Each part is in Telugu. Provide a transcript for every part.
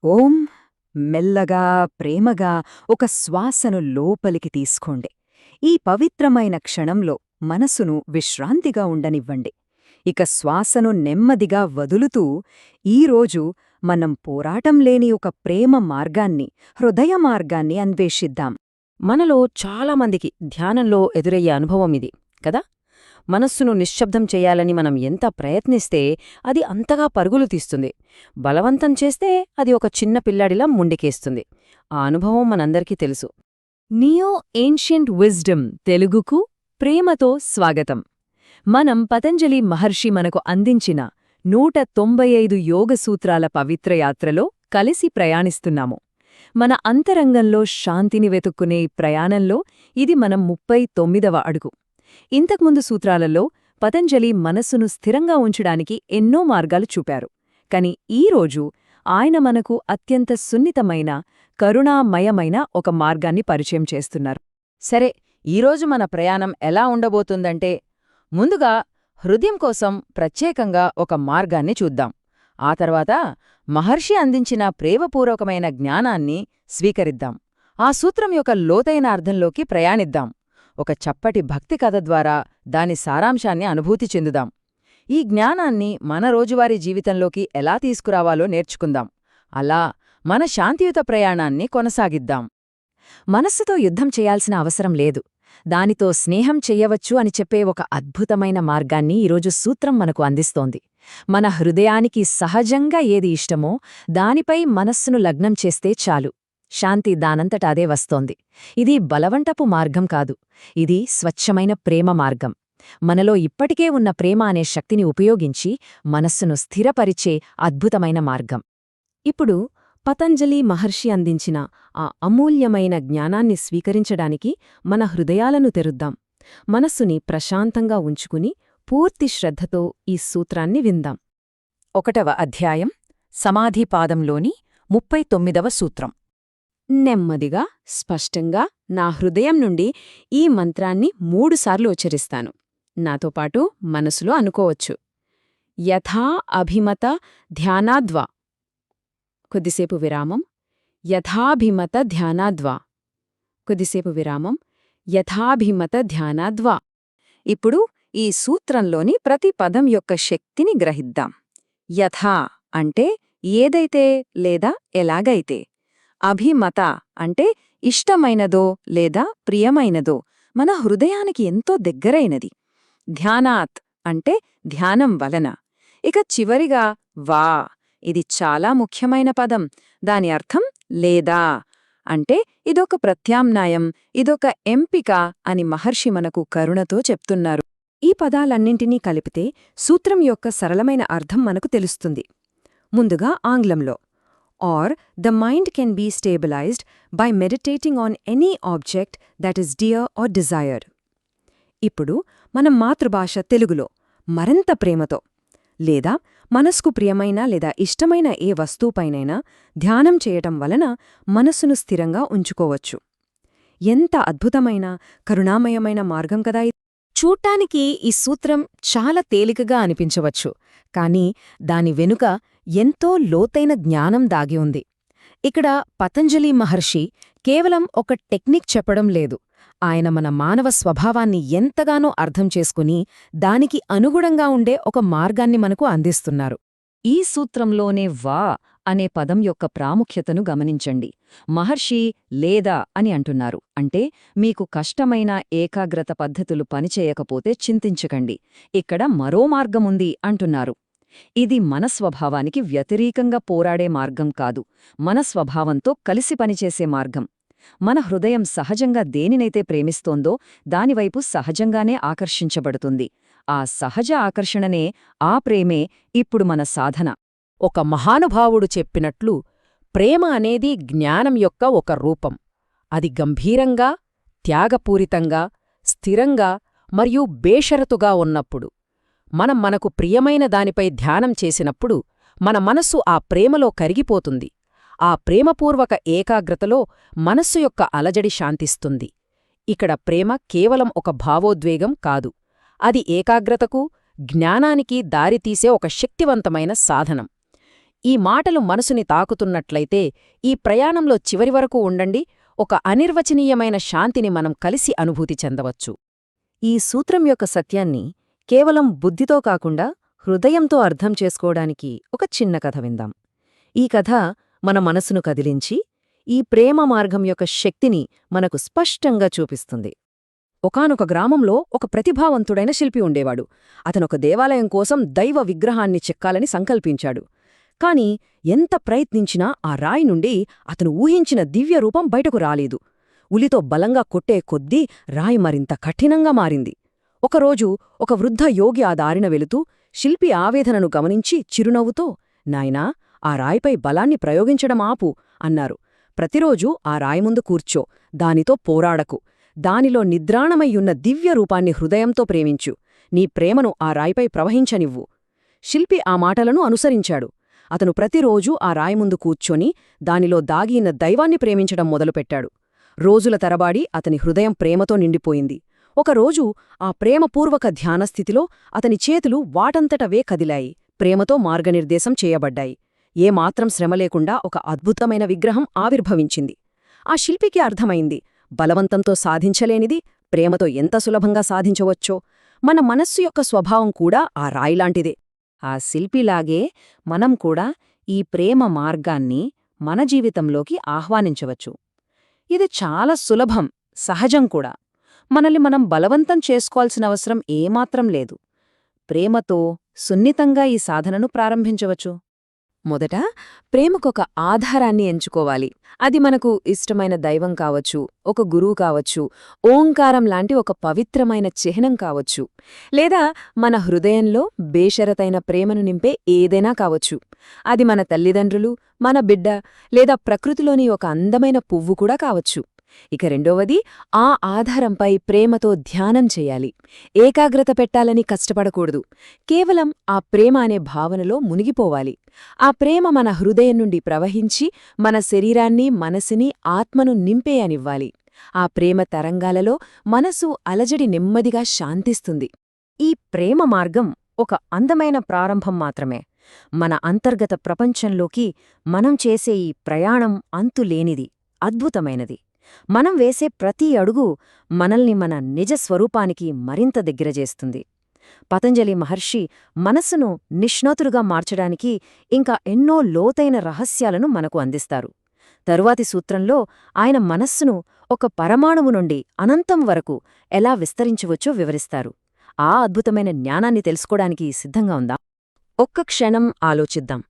ఓం మెల్లగా ప్రేమగా ఒక శ్వాసను లోపలికి తీసుకోండి. ఈ పవిత్రమైన క్షణంలో మనసును విశ్రాంతిగా ఉండనివ్వండి. ఇక శ్వాసను నెమ్మదిగా వదులుతూ ఈరోజు మనం పోరాటం లేని ఒక ప్రేమ మార్గాన్ని, హృదయ మార్గాన్ని అన్వేషిద్దాం. మనలో చాలామందికి ధ్యానంలో ఎదురయ్యే అనుభవం ఇది కదా. మనస్సును నిశ్శబ్దం చేయాలని మనం ఎంత ప్రయత్నిస్తే అది అంతగా పరుగులు తీస్తుంది. బలవంతం చేస్తే అది ఒక చిన్న పిల్లాడిలా ముండికేస్తుంది. ఆ అనుభవం మనందరికీ తెలుసు. నియో ఏన్షియంట్ విజ్డమ్ తెలుగుకు ప్రేమతో స్వాగతం. మనం పతంజలి మహర్షి మనకు అందించిన 195 యోగ సూత్రాల పవిత్రయాత్రలో కలిసి ప్రయాణిస్తున్నాము. మన అంతరంగంలో శాంతిని వెతుక్కునే ఈ ప్రయాణంలో ఇది మనం 39వ అడుగు. ఇంతకుముందు సూత్రాలలో పతంజలి మనస్సును స్థిరంగా ఉంచడానికి ఎన్నో మార్గాలు చూపారు. కాని ఈరోజు ఆయన మనకు అత్యంత సున్నితమైన, కరుణామయమైన ఒక మార్గాన్ని పరిచయం చేస్తున్నారు. సరే, ఈరోజు మన ప్రయాణం ఎలా ఉండబోతుందంటే, ముందుగా హృదయం కోసం ప్రత్యేకంగా ఒక మార్గాన్ని చూద్దాం. ఆ తర్వాత మహర్షి అందించిన ప్రేమపూర్వకమైన జ్ఞానాన్ని స్వీకరిద్దాం. ఆ సూత్రం యొక్క లోతైన అర్థంలోకి ప్రయాణిద్దాం. ఒక చప్పటి భక్తి కథ ద్వారా దాని సారాంశాన్ని అనుభూతి చెందుదాం. ఈ జ్ఞానాన్ని మన రోజువారీ జీవితంలోకి ఎలా తీసుకురావాలో నేర్చుకుందాం. అలా మన శాంతియుత ప్రయాణాన్ని కొనసాగిద్దాం. మనస్సుతో యుద్ధం చేయాల్సిన అవసరం లేదు, దానితో స్నేహం చెయ్యవచ్చు అని చెప్పే ఒక అద్భుతమైన మార్గాన్ని ఈరోజు సూత్రం మనకు అందిస్తోంది. మన హృదయానికి సహజంగా ఏది ఇష్టమో దానిపై మనస్సును లగ్నం చేస్తే చాలు, శాంతి దానంతట అదే వస్తోంది. ఇది బలవంటపు మార్గం కాదు, ఇది స్వచ్ఛమైన ప్రేమ మార్గం. మనలో ఇప్పటికే ఉన్న ప్రేమ అనే శక్తిని ఉపయోగించి మనస్సును స్థిరపరిచే అద్భుతమైన మార్గం. ఇప్పుడు పతంజలి మహర్షి అందించిన ఆ అమూల్యమైన జ్ఞానాన్ని స్వీకరించడానికి మన హృదయాలను తెరుద్దాం. మనస్సుని ప్రశాంతంగా ఉంచుకుని పూర్తి శ్రద్ధతో ఈ సూత్రాన్ని విందాం. 1వ అధ్యాయం, సమాధిపాదంలోని 39వ సూత్రం. నెమ్మదిగా, స్పష్టంగా నా హృదయం నుండి ఈ మంత్రాన్ని 3 సార్లు ఉచ్చరిస్తాను. నాతో పాటు మనసులో అనుకోవచ్చు. యథా అభిమత ధ్యానాద్వా. కొద్దిసేపు విరామం. యథాభిమత ధ్యానాద్వా. కొద్దిసేపు విరామం. యథాభిమత ధ్యానాద్వా. ఇప్పుడు ఈ సూత్రంలోని ప్రతి పదం యొక్క శక్తిని గ్రహిద్దాం. యథా అంటే ఏదైతే లేదా ఎలాగైతే. అభిమత అంటే ఇష్టమైనదో లేదా ప్రియమైనదో, మన హృదయానికి ఎంతో దగ్గరైనది. ధ్యానాత్ అంటే ధ్యానం వలన. ఇక చివరిగా వా, ఇది చాలా ముఖ్యమైన పదం. దాని అర్థం లేదా అంటే ఇదొక ప్రత్యామ్నాయం, ఇదొక ఎంపిక అని మహర్షి మనకు కరుణతో చెప్తున్నారు. ఈ పదాలన్నింటినీ కలిపితే సూత్రం యొక్క సరళమైన అర్థం మనకు తెలుస్తుంది. ముందుగా ఆంగ్లంలో, or the mind can be stabilized by meditating on any object that is dear or desired. ఇప్పుడు మన మాతృభాష తెలుగులో మరింత ప్రేమతో, లేదా మనస్కు ప్రియమైన లేదా ఇష్టమైన ఏ వస్తువుపైనైనా ధ్యానం చేయటం వలన మనస్సును స్థిరంగా ఉంచుకోవచ్చు. ఎంత అద్భుతమైన, కరుణామయమైన మార్గం కదా ఇది. చూడ్డానికి ఈ సూత్రం చాలా తేలికగా అనిపించవచ్చు, కానీ దాని వెనుక ఎంతో లోతైన జ్ఞానం దాగి ఉంది. ఇక్కడ పతంజలి మహర్షి కేవలం ఒక టెక్నిక్ చెప్పడం లేదు, ఆయన మన మానవ స్వభావాన్ని ఎంతగానో అర్థం చేసుకుని దానికి అనుగుణంగా ఉండే ఒక మార్గాన్ని మనకు అందిస్తున్నారు. ఈ సూత్రంలోనే వా అనే పదం యొక్క ప్రాముఖ్యతను గమనించండి. మహర్షి లేదా అని అంటున్నారు అంటే మీకు కష్టమైన ఏకాగ్రత పద్ధతులు పనిచేయకపోతే చింతించకండి, ఇక్కడ మరో మార్గముంది అంటున్నారు. ఇది మన స్వభావానికి వ్యతిరేకంగా పోరాడే మార్గం కాదు, మన స్వభావంతో కలిసి పనిచేసే మార్గం. మన హృదయం సహజంగా దేనినైతే ప్రేమిస్తోందో దానివైపు సహజంగానే ఆకర్షించబడుతుంది. ఆ సహజ ఆకర్షణనే, ఆ ప్రేమే ఇప్పుడు మన సాధన. ఒక మహానుభావుడు చెప్పినట్లు, ప్రేమ అనేది జ్ఞానం యొక్క ఒక రూపం. అది గంభీరంగా, త్యాగపూరితంగా, స్థిరంగా మరియు బేషరతుగా ఉన్నప్పుడు, మనం మనకు ప్రియమైన దానిపై ధ్యానం చేసినప్పుడు మన మనస్సు ఆ ప్రేమలో కరిగిపోతుంది. ఆ ప్రేమపూర్వక ఏకాగ్రతలో మనస్సు యొక్క అలజడి శాంతిస్తుంది. ఇక్కడ ప్రేమ కేవలం ఒక భావోద్వేగం కాదు, అది ఏకాగ్రతకు, జ్ఞానానికి దారితీసే ఒక శక్తివంతమైన సాధనం. ఈ మాటలు మనసుని తాకుతున్నట్లయితే ఈ ప్రయాణంలో చివరి వరకు ఉండండి, ఒక అనిర్వచనీయమైన శాంతిని మనం కలిసి అనుభూతి చెందవచ్చు. ఈ సూత్రం యొక్క సత్యాన్ని కేవలం బుద్ధితో కాకుండా హృదయంతో అర్థం చేసుకోవడానికి ఒక చిన్న కథ విందాం. ఈ కథ మన మనసును కదిలించి ఈ ప్రేమ మార్గం యొక్క శక్తిని మనకు స్పష్టంగా చూపిస్తుంది. ఒకానొక గ్రామంలో ఒక ప్రతిభావంతుడైన శిల్పి ఉండేవాడు. అతనొక దేవాలయం కోసం దైవ విగ్రహాన్ని చెక్కాలని సంకల్పించాడు. కాని ఎంత ప్రయత్నించినా ఆ రాయి నుండి అతను ఊహించిన దివ్యరూపం బయటకు రాలేదు. ఉలితో బలంగా కొట్టే కొద్దీ రాయి మరింత కఠినంగా మారింది. ఒకరోజు ఒక వృద్ధ యోగి ఆ దారిన వెళుతూ శిల్పి ఆవేదనను గమనించి చిరునవ్వుతో, నాయనా, ఆ రాయిపై బలాన్ని ప్రయోగించడం ఆపు అన్నారు. ప్రతిరోజూ ఆ రాయి ముందు కూర్చో, దానితో పోరాడకు. దానిలో నిద్రాణమయ్యున్న దివ్యరూపాన్ని హృదయంతో ప్రేమించు. నీ ప్రేమను ఆ రాయిపై ప్రవహించనివ్వు. శిల్పి ఆ మాటలను అనుసరించాడు. అతను ప్రతిరోజూ ఆ రాయి ముందు కూర్చొని దానిలో దాగిన దైవాన్ని ప్రేమించడం మొదలుపెట్టాడు. రోజుల తరబాడి అతని హృదయం ప్రేమతో నిండిపోయింది. ఒకరోజు ఆ ప్రేమపూర్వక ధ్యానస్థితిలో అతని చేతులు వాటంతటవే కదిలాయి, ప్రేమతో మార్గనిర్దేశం చేయబడ్డాయి. ఏమాత్రం శ్రమలేకుండా ఒక అద్భుతమైన విగ్రహం ఆవిర్భవించింది. ఆ శిల్పికి అర్థమైంది, బలవంతంతో సాధించలేనిది ప్రేమతో ఎంత సులభంగా సాధించవచ్చో. మన మనస్సు యొక్క స్వభావం కూడా ఆ రాయిలాంటిదే. ఆ శిల్పిలాగే మనం కూడా ఈ ప్రేమ మార్గాన్ని మన జీవితంలోకి ఆహ్వానించవచ్చు. ఇది చాలా సులభం, సహజం కూడా. మనల్ని మనం బలవంతం చేసుకోవాల్సిన అవసరం ఏమాత్రం లేదు. ప్రేమతో సున్నితంగా ఈ సాధనను ప్రారంభించవచ్చు. మొదట ప్రేమకొక ఆధారాన్ని ఎంచుకోవాలి. అది మనకు ఇష్టమైన దైవం కావచ్చు, ఒక గురువు కావచ్చు, ఓంకారం లాంటి ఒక పవిత్రమైన చిహ్నం కావచ్చు, లేదా మన హృదయంలో బేషరతైన ప్రేమను నింపే ఏదైనా కావచ్చు. అది మన తల్లిదండ్రులు, మన బిడ్డ, లేదా ప్రకృతిలోని ఒక అందమైన పువ్వు కూడా కావచ్చు. ఇక రెండవది, ఆ ఆధారంపై ప్రేమతో ధ్యానం చేయాలి. ఏకాగ్రత పెట్టాలని కష్టపడకూడదు. కేవలం ఆ ప్రేమ అనే భావనలో మునిగిపోవాలి. ఆ ప్రేమ మన హృదయం నుండి ప్రవహించి మన శరీరాన్ని, మనసుని, ఆత్మను నింపేయనివ్వాలి. ఆ ప్రేమ తరంగాలలో మనసు అలజడి నెమ్మదిగా శాంతిస్తుంది. ఈ ప్రేమ మార్గం ఒక అందమైన ప్రారంభం మాత్రమే. మన అంతర్గత ప్రపంచంలోకి మనం చేసే ఈ ప్రయాణం అంతులేనిది, అద్భుతమైనది. మనం వేసే ప్రతి అడుగు మనల్ని మన నిజ స్వరూపానికి మరింత దగ్గరజేస్తుంది. పతంజలి మహర్షి మనస్సును నిష్ణాతులుగా మార్చడానికి ఇంకా ఎన్నో లోతైన రహస్యాలను మనకు అందిస్తారు. తరువాతి సూత్రంలో ఆయన మనస్సును ఒక పరమాణువు నుండి అనంతం వరకు ఎలా విస్తరించవచ్చో వివరిస్తారు. ఆ అద్భుతమైన జ్ఞానాన్ని తెలుసుకోవడానికి సిద్ధంగా ఉందా? ఒక్క క్షణం ఆలోచిద్దాం.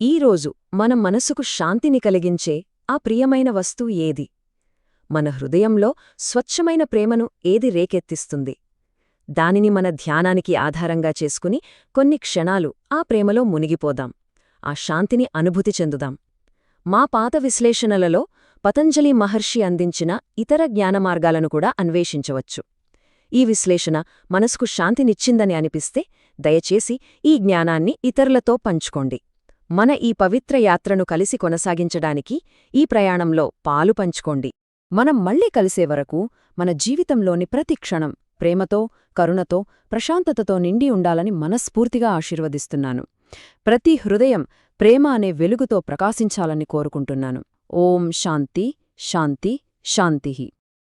ఈరోజు మన మనస్సుకు శాంతిని కలిగించే ఆ ప్రియమైన వస్తువు ఏది? మన హృదయంలో స్వచ్ఛమైన ప్రేమను ఏది రేకెత్తిస్తుంది? దానిని మన ధ్యానానికి ఆధారంగా చేసుకుని కొన్ని క్షణాలు ఆ ప్రేమలో మునిగిపోదాం. ఆ శాంతిని అనుభూతి చెందుదాం. మా పాత విశ్లేషణలలో పతంజలి మహర్షి అందించిన ఇతర జ్ఞానమార్గాలను కూడా అన్వేషించవచ్చు. ఈ విశ్లేషణ మనసుకు శాంతినిచ్చిందని అనిపిస్తే దయచేసి ఈ జ్ఞానాన్ని ఇతరులతో పంచుకోండి. మన ఈ పవిత్ర యాత్రను కలిసి కొనసాగించడానికి ఈ ప్రయాణంలో పాలు పంచుకోండి. మనం మళ్ళీ కలిసే వరకు మన జీవితంలోని ప్రతి క్షణం ప్రేమతో, కరుణతో, ప్రశాంతతతో నిండి ఉండాలని మనస్ఫూర్తిగా ఆశీర్వదిస్తున్నాను. ప్రతి హృదయం ప్రేమ అనే వెలుగుతో ప్రకాశించాలని కోరుకుంటున్నాను. ఓం శాంతి శాంతి శాంతిః.